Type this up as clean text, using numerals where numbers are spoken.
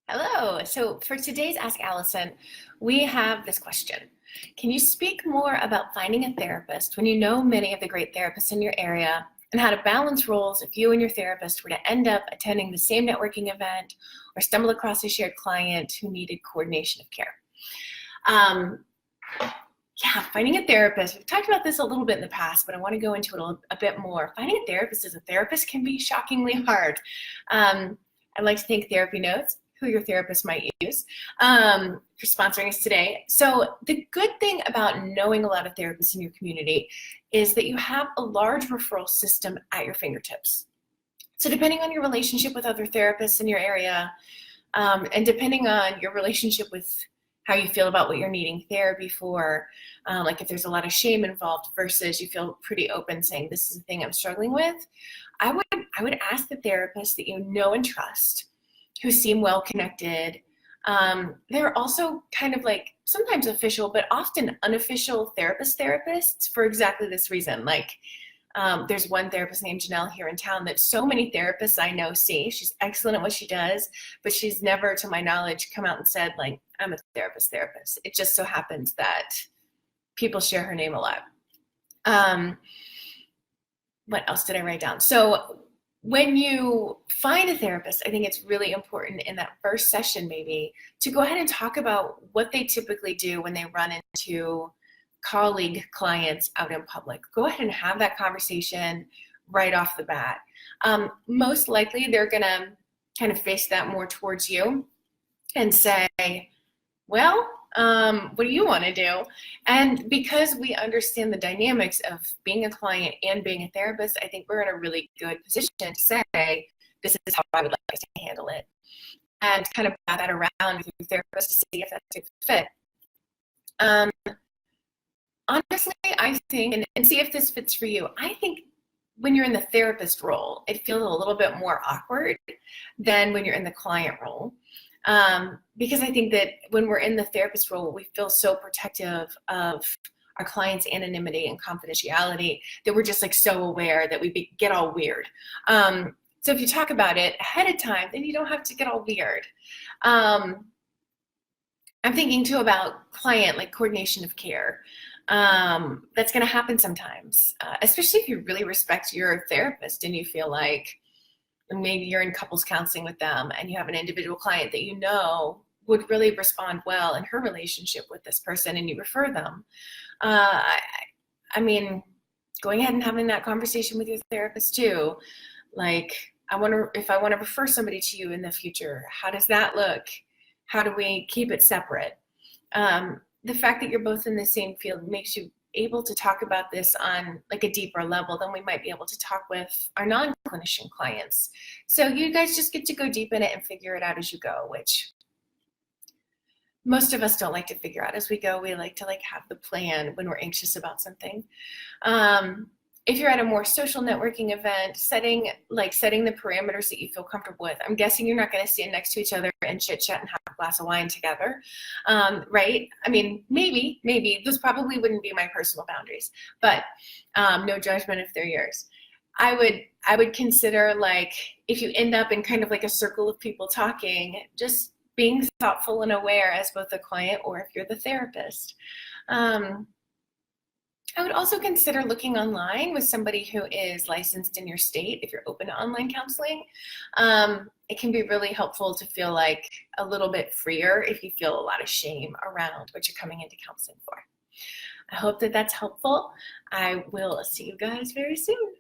Hello. So for today's Ask Allison, we have this question. Can you speak more about finding a therapist when you know many of the great therapists in your area and how to balance roles if you and your therapist were to end up attending the same networking event or stumble across a shared client who needed coordination of care? Um, yeah, finding a therapist. We've talked about this a little bit in the past, but I want to go into it a bit more. Finding a therapist as a therapist can be shockingly hard. I'd like to thank TherapyNotes, who your therapist might use, for sponsoring us today. So the good thing about knowing a lot of therapists in your community is that you have a large referral system at your fingertips. So depending on your relationship with other therapists in your area, and depending on your relationship with how you feel about what you're needing therapy for, like if there's a lot of shame involved versus you feel pretty open saying this is a thing I'm struggling with, I would ask the therapist that you know and trust, who seem well connected. They're also kind of like sometimes official, but often unofficial therapists for exactly this reason. Like there's one therapist named Jenelle here in town that so many therapists I know see. She's excellent at what she does, but she's never, to my knowledge, come out and said, like, I'm a therapist. It just so happens that people share her name a lot. What else did I write down? So when you find a therapist, I think it's really important in that first session maybe to go ahead and talk about what they typically do when they run into colleague clients out in public. Go ahead and have that conversation right off the bat. Most likely they're gonna kind of face that more towards you and say, well, what do you want to do? And because we understand the dynamics of being a client and being a therapist, I think we're in a really good position to say, this is how I would like us to handle it. And kind of bat that around with your therapist to see if that's a fit. Honestly, I think, and see if this fits for you, I think when you're in the therapist role, it feels a little bit more awkward than when you're in the client role. Because I think that when we're in the therapist role, we feel so protective of our clients' anonymity and confidentiality that we're just like so aware that we get all weird. So if you talk about it ahead of time, then you don't have to get all weird. I'm thinking too about client, like coordination of care. That's going to happen sometimes, especially if you really respect your therapist and you feel like maybe you're in couples counseling with them and you have an individual client that you know would really respond well in her relationship with this person and you refer them. I mean, going ahead and having that conversation with your therapist too. Like, if I want to refer somebody to you in the future, how does that look? How do we keep it separate? The fact that you're both in the same field makes you able to talk about this on like a deeper level than we might be able to talk with our non-clinician clients. So you guys just get to go deep in it and figure it out as you go, which most of us don't like to figure out as we go. We like to have the plan when we're anxious about something. If you're at a more social networking event, setting the parameters that you feel comfortable with. I'm guessing you're not going to stand next to each other and chit chat and have a glass of wine together, right? I mean, maybe those probably wouldn't be my personal boundaries, but no judgment if they're yours. I would consider, like, if you end up in kind of like a circle of people talking, just being thoughtful and aware as both the client or if you're the therapist. I would also consider looking online with somebody who is licensed in your state if you're open to online counseling. It can be really helpful to feel like a little bit freer if you feel a lot of shame around what you're coming into counseling for. I hope that that's helpful. I will see you guys very soon.